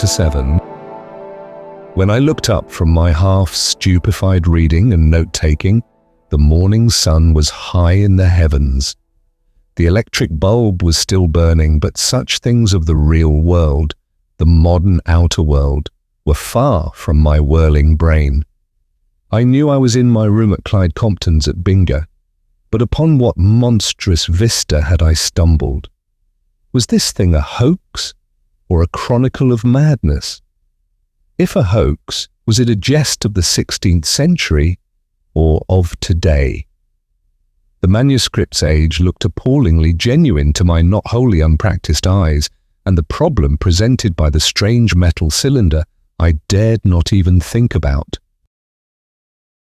7. When I looked up from my half-stupefied reading and note-taking, the morning sun was high in the heavens. The electric bulb was still burning, but such things of the real world, the modern outer world, were far from my whirling brain. I knew I was in my room at Clyde Compton's at Bingor, but upon what monstrous vista had I stumbled? Was this thing a hoax, or a chronicle of madness? If a hoax, was it a jest of the 16th century, or of today? The manuscript's age looked appallingly genuine to my not wholly unpracticed eyes, and the problem presented by the strange metal cylinder I dared not even think about.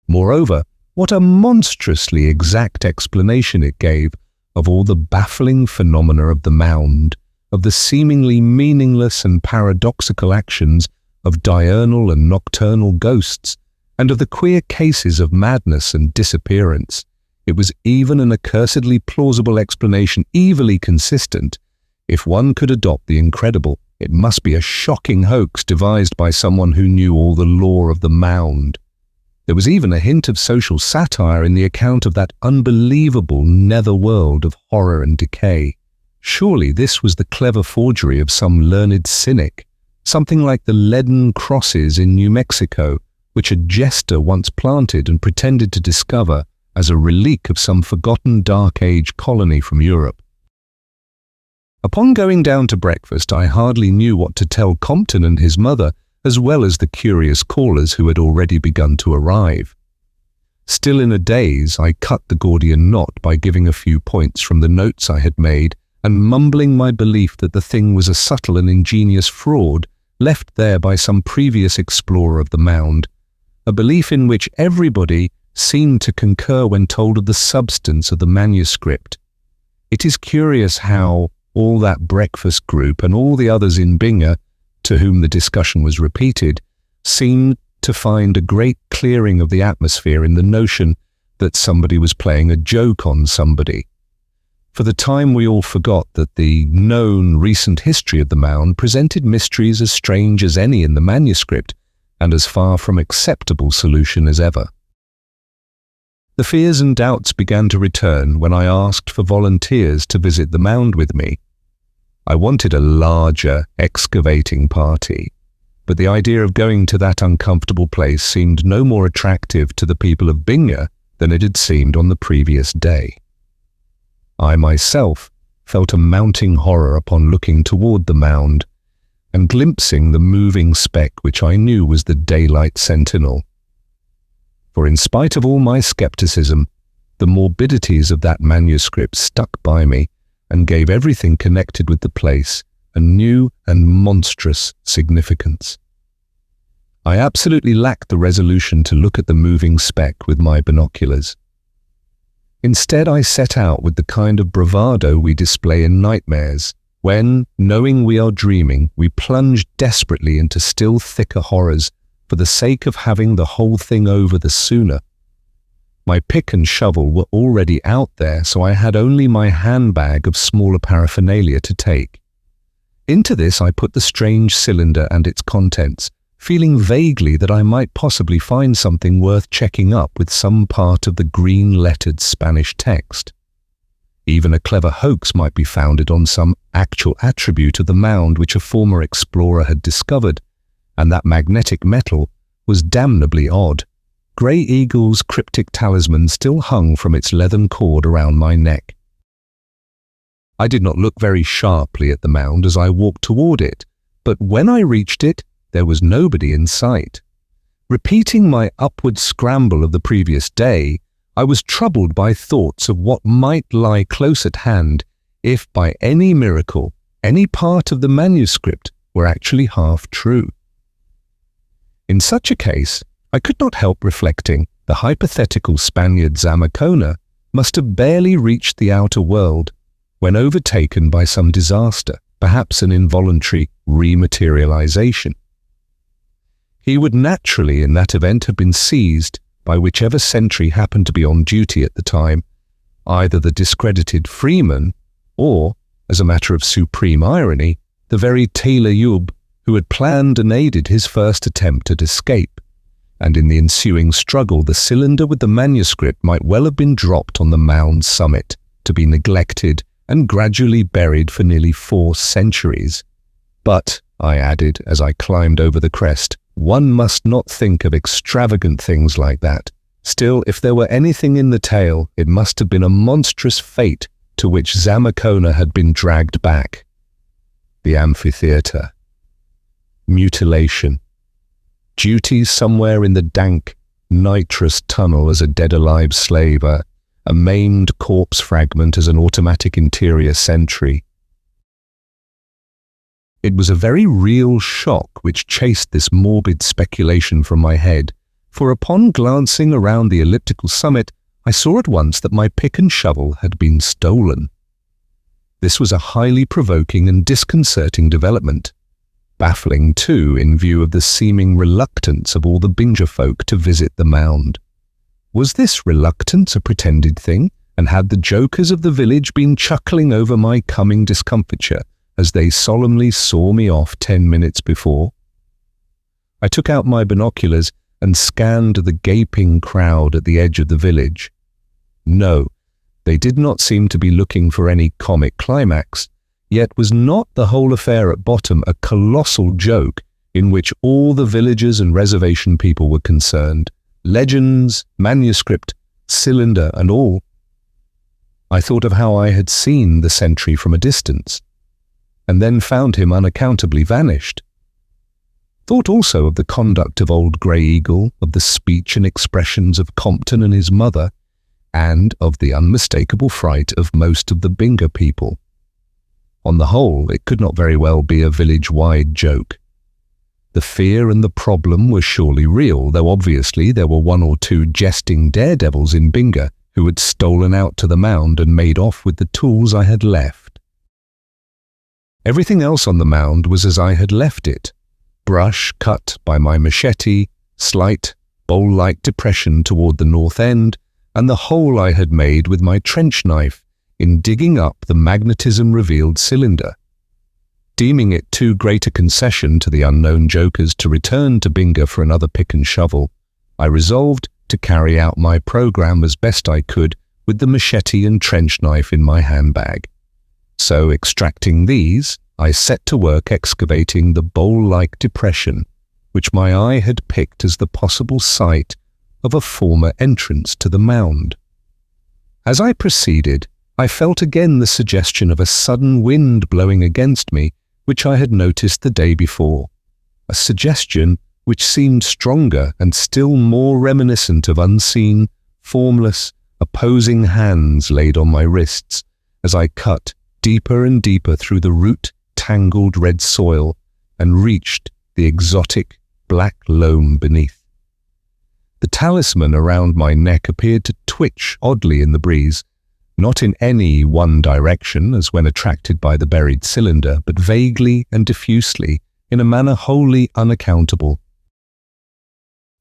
Moreover, what a monstrously exact explanation it gave of all the baffling phenomena of the Mound, of the seemingly meaningless and paradoxical actions of diurnal and nocturnal ghosts, and of the queer cases of madness and disappearance. It was even an accursedly plausible explanation, evilly consistent. If one could adopt the incredible, it must be a shocking hoax devised by someone who knew all the lore of the Mound. There was even a hint of social satire in the account of that unbelievable nether world of horror and decay. Surely this was the clever forgery of some learned cynic, something like the leaden crosses in New Mexico, which a jester once planted and pretended to discover as a relic of some forgotten Dark Age colony from Europe. Upon going down to breakfast, I hardly knew what to tell Compton and his mother, as well as the curious callers who had already begun to arrive. Still in a daze, I cut the Gordian knot by giving a few points from the notes I had made and mumbling my belief that the thing was a subtle and ingenious fraud left there by some previous explorer of the Mound, a belief in which everybody seemed to concur when told of the substance of the manuscript. It is curious how all that breakfast group and all the others in Bingor, to whom the discussion was repeated, seemed to find a great clearing of the atmosphere in the notion that somebody was playing a joke on somebody. For the time we all forgot that the known recent history of the Mound presented mysteries as strange as any in the manuscript, and as far from acceptable solution as ever. The fears and doubts began to return when I asked for volunteers to visit the Mound with me. I wanted a larger, excavating party, but the idea of going to that uncomfortable place seemed no more attractive to the people of Bingor than it had seemed on the previous day. I myself felt a mounting horror upon looking toward the Mound and glimpsing the moving speck which I knew was the daylight sentinel. For in spite of all my skepticism, the morbidities of that manuscript stuck by me and gave everything connected with the place a new and monstrous significance. I absolutely lacked the resolution to look at the moving speck with my binoculars. Instead, I set out with the kind of bravado we display in nightmares, when, knowing we are dreaming, we plunge desperately into still thicker horrors for the sake of having the whole thing over the sooner. My pick and shovel were already out there, so I had only my handbag of smaller paraphernalia to take. Into this I put the strange cylinder and its contents, feeling vaguely that I might possibly find something worth checking up with some part of the green-lettered Spanish text. Even a clever hoax might be founded on some actual attribute of the Mound which a former explorer had discovered, and that magnetic metal was damnably odd. Grey Eagle's cryptic talisman still hung from its leathern cord around my neck. I did not look very sharply at the Mound as I walked toward it, but when I reached it, there was nobody in sight. Repeating my upward scramble of the previous day, I was troubled by thoughts of what might lie close at hand if, by any miracle, any part of the manuscript were actually half true. In such a case, I could not help reflecting the hypothetical Spaniard Zamacona must have barely reached the outer world when overtaken by some disaster, perhaps an involuntary rematerialization. He would naturally, in that event, have been seized by whichever sentry happened to be on duty at the time, either the discredited freeman or, as a matter of supreme irony, the very Taylor Yub who had planned and aided his first attempt at escape, and in the ensuing struggle the cylinder with the manuscript might well have been dropped on the Mound's summit, to be neglected and gradually buried for nearly 4 centuries. But, I added as I climbed over the crest, one must not think of extravagant things like that. Still, if there were anything in the tale, it must have been a monstrous fate to which Zamacona had been dragged back. The amphitheatre. Mutilation. Duties somewhere in the dank, nitrous tunnel as a dead-alive slave, a maimed corpse fragment as an automatic interior sentry. It was a very real shock which chased this morbid speculation from my head, for upon glancing around the elliptical summit, I saw at once that my pick and shovel had been stolen. This was a highly provoking and disconcerting development, baffling too in view of the seeming reluctance of all the Binger folk to visit the Mound. Was this reluctance a pretended thing, and had the jokers of the village been chuckling over my coming discomfiture as they solemnly saw me off 10 minutes before? I took out my binoculars and scanned the gaping crowd at the edge of the village. No, they did not seem to be looking for any comic climax, yet was not the whole affair at bottom a colossal joke in which all the villagers and reservation people were concerned, legends, manuscript, cylinder and all? I thought of how I had seen the sentry from a distance, and then found him unaccountably vanished. Thought also of the conduct of old Grey Eagle, of the speech and expressions of Compton and his mother, and of the unmistakable fright of most of the Binger people. On the whole, it could not very well be a village-wide joke. The fear and the problem were surely real, though obviously there were 1 or 2 jesting daredevils in Binger who had stolen out to the Mound and made off with the tools I had left. Everything else on the Mound was as I had left it. Brush cut by my machete, slight, bowl-like depression toward the north end, and the hole I had made with my trench knife in digging up the magnetism-revealed cylinder. Deeming it too great a concession to the unknown jokers to return to Binger for another pick and shovel, I resolved to carry out my program as best I could with the machete and trench knife in my handbag. So, extracting these, I set to work excavating the bowl-like depression, which my eye had picked as the possible site of a former entrance to the Mound. As I proceeded, I felt again the suggestion of a sudden wind blowing against me, which I had noticed the day before, a suggestion which seemed stronger and still more reminiscent of unseen, formless, opposing hands laid on my wrists as I cut deeper and deeper through the root-tangled red soil and reached the exotic black loam beneath. The talisman around my neck appeared to twitch oddly in the breeze, not in any one direction as when attracted by the buried cylinder, but vaguely and diffusely, in a manner wholly unaccountable.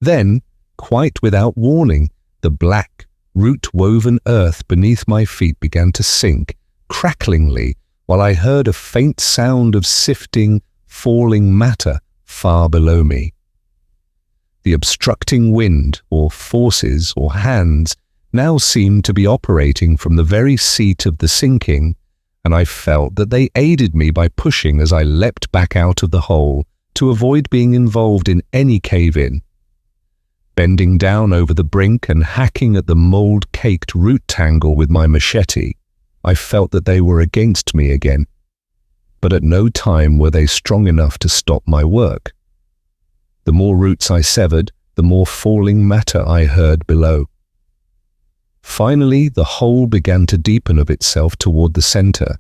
Then, quite without warning, the black, root-woven earth beneath my feet began to sink, cracklingly, while I heard a faint sound of sifting, falling matter far below me. The obstructing wind, or forces, or hands, now seemed to be operating from the very seat of the sinking, and I felt that they aided me by pushing as I leapt back out of the hole to avoid being involved in any cave-in. Bending down over the brink and hacking at the mould-caked root tangle with my machete, I felt that they were against me again, but at no time were they strong enough to stop my work. The more roots I severed, the more falling matter I heard below. Finally, the hole began to deepen of itself toward the center,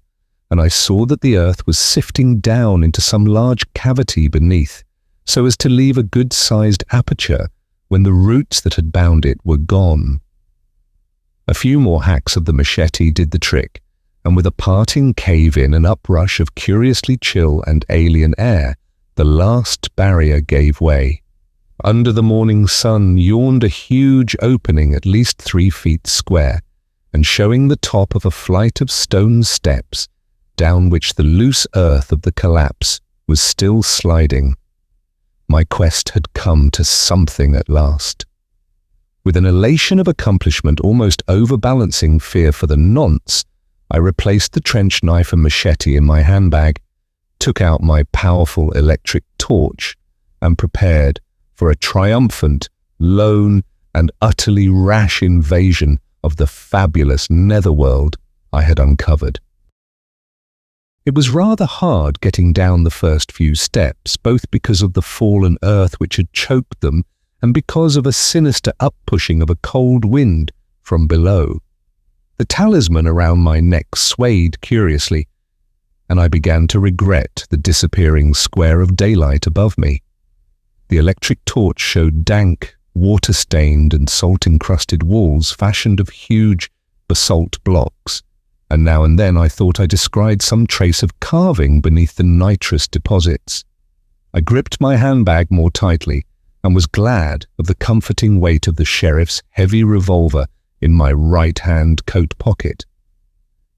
and I saw that the earth was sifting down into some large cavity beneath, so as to leave a good-sized aperture when the roots that had bound it were gone. A few more hacks of the machete did the trick, and with a parting cave-in and uprush of curiously chill and alien air, the last barrier gave way. Under the morning sun yawned a huge opening at least 3 feet square, and showing the top of a flight of stone steps, down which the loose earth of the collapse was still sliding. My quest had come to something at last. With an elation of accomplishment almost overbalancing fear for the nonce, I replaced the trench knife and machete in my handbag, took out my powerful electric torch, and prepared for a triumphant, lone, and utterly rash invasion of the fabulous netherworld I had uncovered. It was rather hard getting down the first few steps, both because of the fallen earth which had choked them and because of a sinister uppushing of a cold wind from below. The talisman around my neck swayed curiously, and I began to regret the disappearing square of daylight above me. The electric torch showed dank, water-stained and salt-encrusted walls fashioned of huge basalt blocks, and now and then I thought I descried some trace of carving beneath the nitrous deposits. I gripped my handbag more tightly and was glad of the comforting weight of the sheriff's heavy revolver in my right-hand coat pocket.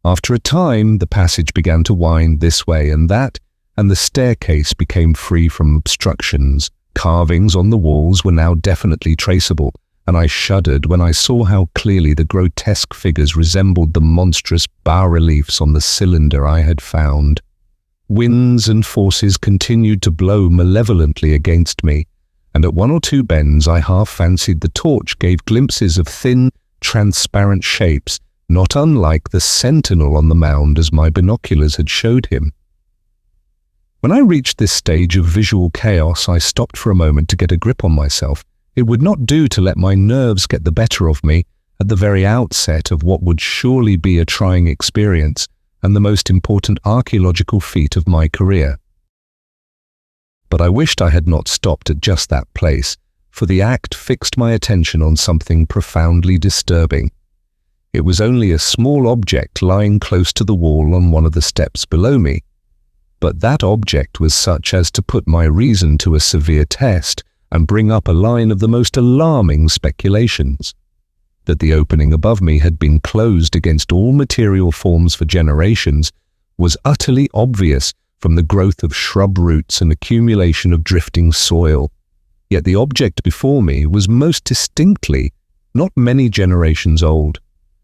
After a time, the passage began to wind this way and that, and the staircase became free from obstructions. Carvings on the walls were now definitely traceable, and I shuddered when I saw how clearly the grotesque figures resembled the monstrous bas-reliefs on the cylinder I had found. Winds and forces continued to blow malevolently against me, and at one or two bends I half fancied the torch gave glimpses of thin, transparent shapes, not unlike the sentinel on the mound as my binoculars had showed him. When I reached this stage of visual chaos, I stopped for a moment to get a grip on myself. It would not do to let my nerves get the better of me at the very outset of what would surely be a trying experience and the most important archaeological feat of my career. But I wished I had not stopped at just that place, for the act fixed my attention on something profoundly disturbing. It was only a small object lying close to the wall on one of the steps below me, but that object was such as to put my reason to a severe test and bring up a line of the most alarming speculations. That the opening above me had been closed against all material forms for generations was utterly obvious from the growth of shrub roots and accumulation of drifting soil. Yet the object before me was most distinctly not many generations old,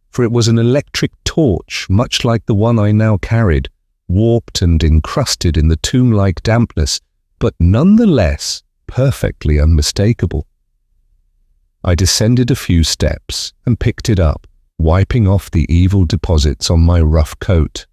for it was an electric torch much like the one I now carried, warped and encrusted in the tomb-like dampness, but nonetheless perfectly unmistakable. I descended a few steps and picked it up, wiping off the evil deposits on my rough coat.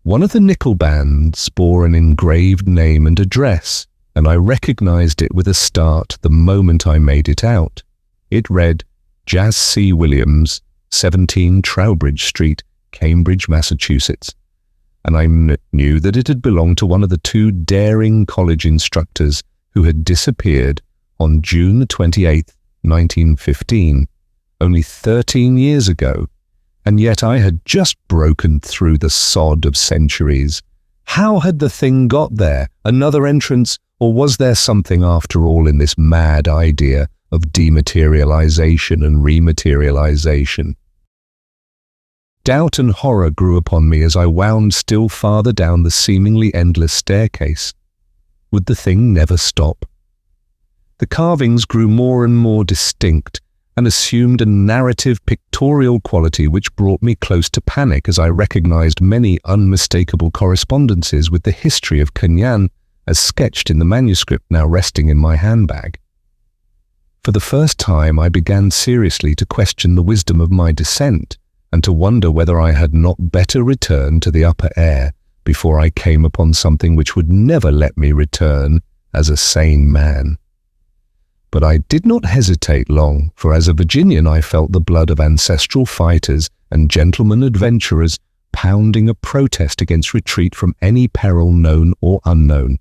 One of the nickel bands bore an engraved name and address, and I recognized it with a start the moment I made it out. It read, Jas C. Williams, 17 Trowbridge Street, Cambridge, Massachusetts, and I knew that it had belonged to one of the two daring college instructors who had disappeared on June 28, 1915, only 13 years ago, and yet I had just broken through the sod of centuries. How had the thing got there? Another entrance, or was there something after all in this mad idea of dematerialization and rematerialization? Doubt and horror grew upon me as I wound still farther down the seemingly endless staircase. Would the thing never stop? The carvings grew more and more distinct and assumed a narrative pictorial quality which brought me close to panic as I recognized many unmistakable correspondences with the history of Canaan as sketched in the manuscript now resting in my handbag. For the first time I began seriously to question the wisdom of my descent and to wonder whether I had not better return to the upper air before I came upon something which would never let me return as a sane man. But I did not hesitate long, for as a Virginian I felt the blood of ancestral fighters and gentlemen adventurers pounding a protest against retreat from any peril known or unknown.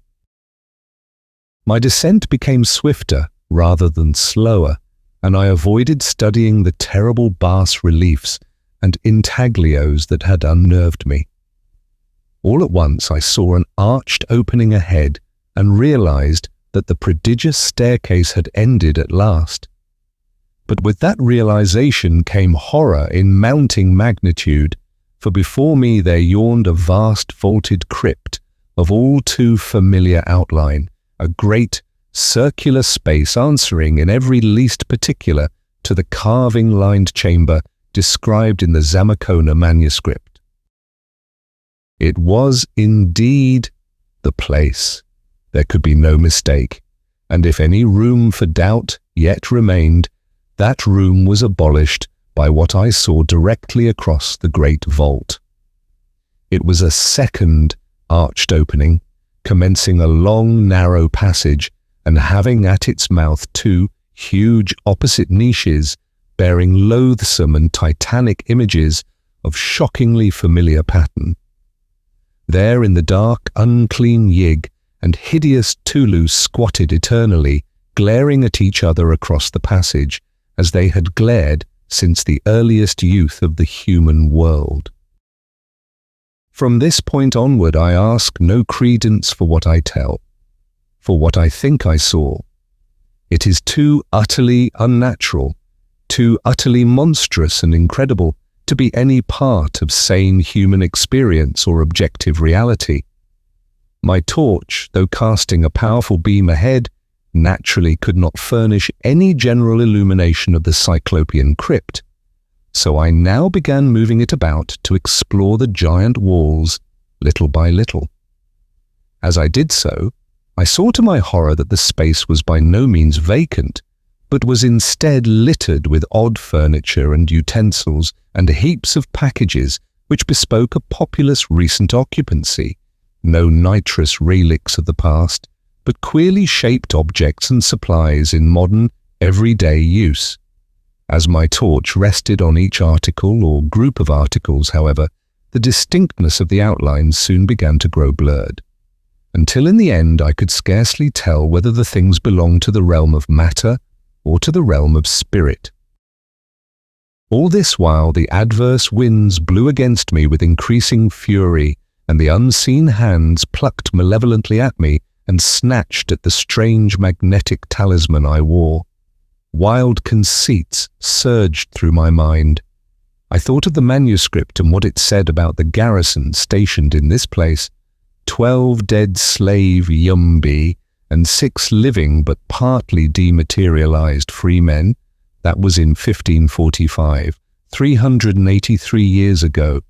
My descent became swifter rather than slower, and I avoided studying the terrible bas-reliefs and intaglios that had unnerved me. All at once I saw an arched opening ahead and realized that the prodigious staircase had ended at last. But with that realization came horror in mounting magnitude, for before me there yawned a vast vaulted crypt, of all too familiar outline, a great circular space answering in every least particular to the carving-lined chamber described in the Zamacona manuscript. It was indeed the place. There could be no mistake, and if any room for doubt yet remained, that room was abolished by what I saw directly across the great vault. It was a second arched opening, commencing a long, narrow passage and having at its mouth two huge opposite niches bearing loathsome and titanic images of shockingly familiar pattern. There in the dark, unclean Yig and hideous Cthulhu squatted eternally, glaring at each other across the passage, as they had glared since the earliest youth of the human world. From this point onward, I ask no credence for what I tell, for what I think I saw. It is too utterly unnatural, too utterly monstrous and incredible to be any part of sane human experience or objective reality. My torch, though casting a powerful beam ahead, naturally could not furnish any general illumination of the Cyclopean crypt, so I now began moving it about to explore the giant walls little by little. As I did so, I saw to my horror that the space was by no means vacant, but was instead littered with odd furniture and utensils and heaps of packages which bespoke a populous recent occupancy, no nitrous relics of the past, but queerly shaped objects and supplies in modern, everyday use. As my torch rested on each article or group of articles, however, the distinctness of the outlines soon began to grow blurred, until in the end I could scarcely tell whether the things belonged to the realm of matter or to the realm of spirit. All this while the adverse winds blew against me with increasing fury, and the unseen hands plucked malevolently at me and snatched at the strange magnetic talisman I wore. Wild conceits surged through my mind. I thought of the manuscript and what it said about the garrison stationed in this place, 12 dead slave Yumbi and 6 living but partly dematerialized free men. That was in 1545, 383 years ago.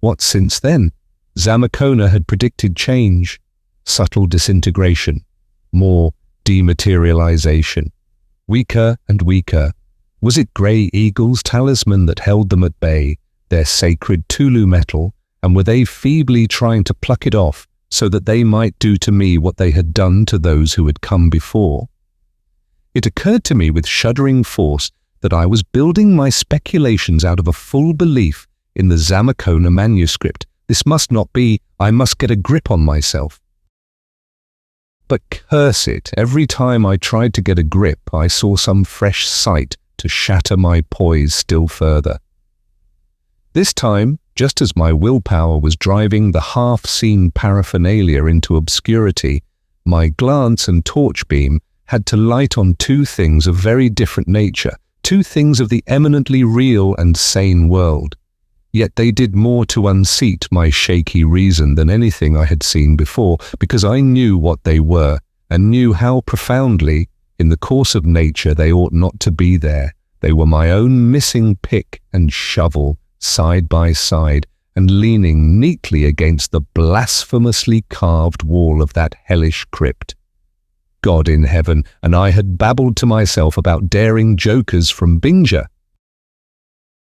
What since then? Zamacona had predicted change, subtle disintegration, more dematerialization. Weaker and weaker. Was it Grey Eagle's talisman that held them at bay, their sacred Cthulhu metal, and were they feebly trying to pluck it off so that they might do to me what they had done to those who had come before? It occurred to me with shuddering force that I was building my speculations out of a full belief in the Zamacona manuscript. This must not be. I must get a grip on myself. But curse it, every time I tried to get a grip, I saw some fresh sight to shatter my poise still further. This time, just as my willpower was driving the half-seen paraphernalia into obscurity, my glance and torch beam had to light on two things of very different nature, two things of the eminently real and sane world. Yet they did more to unseat my shaky reason than anything I had seen before, because I knew what they were, and knew how profoundly, in the course of nature, they ought not to be there. They were my own missing pick and shovel, side by side, and leaning neatly against the blasphemously carved wall of that hellish crypt. God in heaven, and I had babbled to myself about daring jokers from Binja.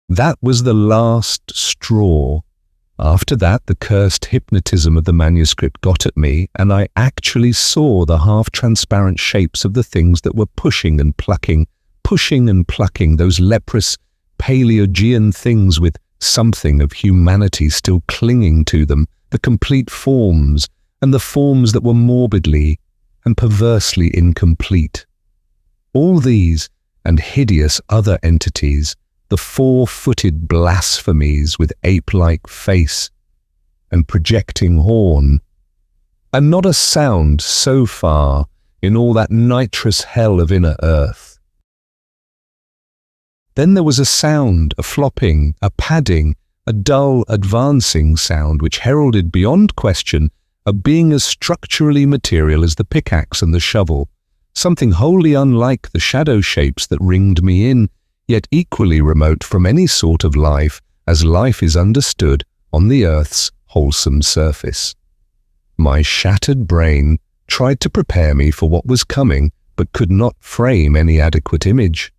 That was the last straw. After that, the cursed hypnotism of the manuscript got at me, and I actually saw the half-transparent shapes of the things that were pushing and plucking, those leprous, Paleogean things with something of humanity still clinging to them, the complete forms, and the forms that were morbidly and perversely incomplete. All these, and hideous other entities, the 4-footed blasphemies with ape-like face and projecting horn, and not a sound so far in all that nitrous hell of inner earth. Then there was a sound, a flopping, a padding, a dull advancing sound which heralded beyond question a being as structurally material as the pickaxe and the shovel, something wholly unlike the shadow shapes that ringed me in, yet equally remote from any sort of life as life is understood on the earth's wholesome surface. My shattered brain tried to prepare me for what was coming, but could not frame any adequate image.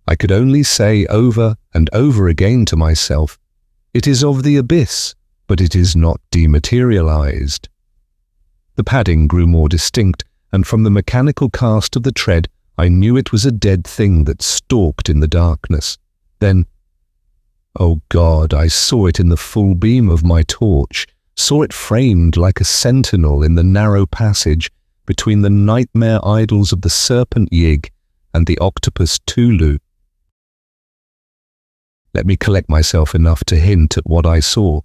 I could only say over and over again to myself, "It is of the abyss, but it is not dematerialized." The padding grew more distinct, and from the mechanical cast of the tread, I knew it was a dead thing that stalked in the darkness. Then, oh God, I saw it in the full beam of my torch, saw it framed like a sentinel in the narrow passage between the nightmare idols of the serpent Yig and the octopus Cthulhu. Let me collect myself enough to hint at what I saw,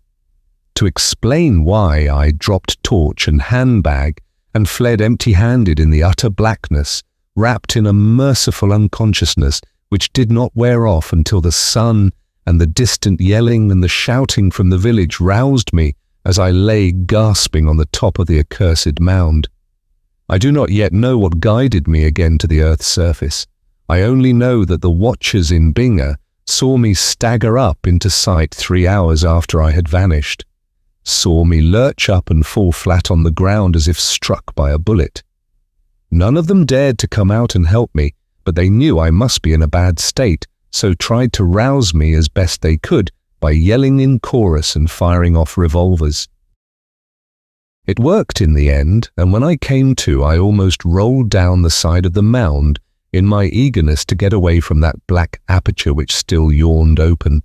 to explain why I dropped torch and handbag and fled empty-handed in the utter blackness, wrapped in a merciful unconsciousness which did not wear off until the sun and the distant yelling and the shouting from the village roused me as I lay gasping on the top of the accursed mound. I do not yet know what guided me again to the earth's surface. I only know that the watchers in Binga saw me stagger up into sight 3 hours after I had vanished, saw me lurch up and fall flat on the ground as if struck by a bullet. None of them dared to come out and help me, but they knew I must be in a bad state, so tried to rouse me as best they could by yelling in chorus and firing off revolvers. It worked in the end, and when I came to, I almost rolled down the side of the mound in my eagerness to get away from that black aperture which still yawned open.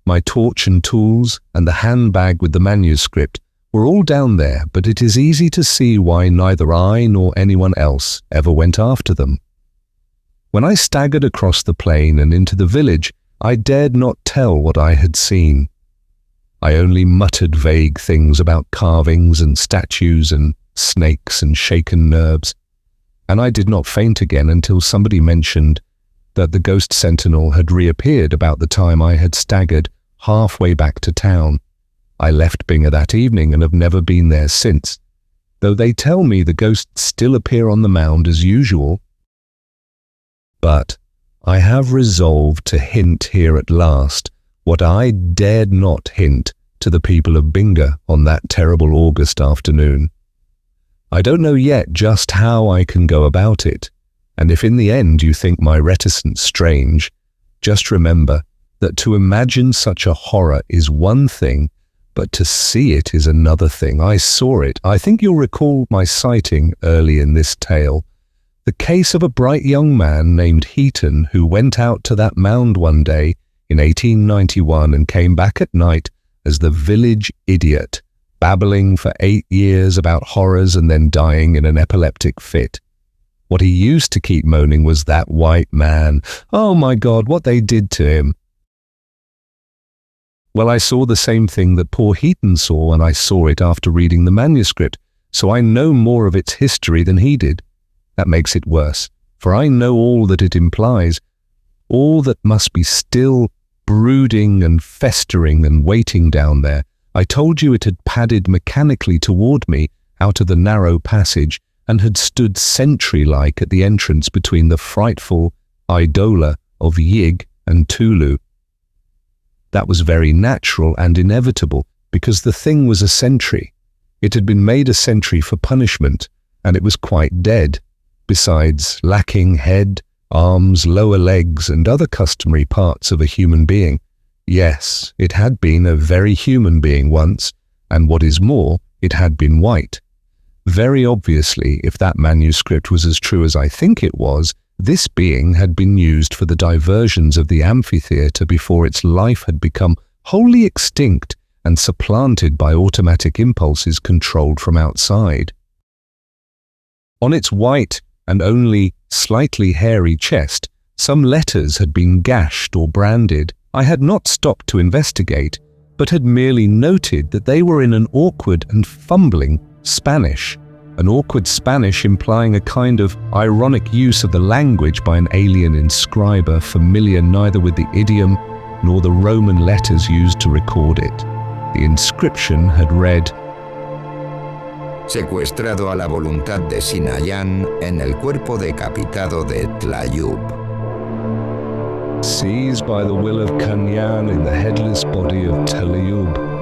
My torch and tools and the handbag with the manuscript were all down there, but it is easy to see why neither I nor anyone else ever went after them. When I staggered across the plain and into the village, I dared not tell what I had seen. I only muttered vague things about carvings and statues and snakes and shaken nerves, and I did not faint again until somebody mentioned that the ghost sentinel had reappeared about the time I had staggered halfway back to town. I left Binga that evening and have never been there since, though they tell me the ghosts still appear on the mound as usual. But I have resolved to hint here at last what I dared not hint to the people of Binga on that terrible August afternoon. I don't know yet just how I can go about it, and if in the end you think my reticence strange, just remember that to imagine such a horror is one thing, but to see it is another thing. I saw it. I think you'll recall my sighting early in this tale. The case of a bright young man named Heaton who went out to that mound one day in 1891 and came back at night as the village idiot, babbling for 8 years about horrors and then dying in an epileptic fit. What he used to keep moaning was that white man. Oh my God, what they did to him. Well, I saw the same thing that poor Heaton saw, and I saw it after reading the manuscript, so I know more of its history than he did. That makes it worse, for I know all that it implies, all that must be still brooding and festering and waiting down there. I told you it had padded mechanically toward me out of the narrow passage and had stood sentry-like at the entrance between the frightful idola of Yig and Cthulhu. That was very natural and inevitable, because the thing was a sentry. It had been made a sentry for punishment, and it was quite dead, besides lacking head, arms, lower legs, and other customary parts of a human being. Yes, it had been a very human being once, and what is more, it had been white. Very obviously, if that manuscript was as true as I think it was, this being had been used for the diversions of the amphitheatre before its life had become wholly extinct and supplanted by automatic impulses controlled from outside. On its white and only slightly hairy chest, some letters had been gashed or branded. I had not stopped to investigate, but had merely noted that they were in an awkward and fumbling Spanish. An awkward Spanish implying a kind of ironic use of the language by an alien inscriber familiar neither with the idiom nor the Roman letters used to record it. The inscription had read, secuestrado a la voluntad de Sinayan en el cuerpo decapitado de Tlayub. Seized by the will of Kanyan in the headless body of Tlayub.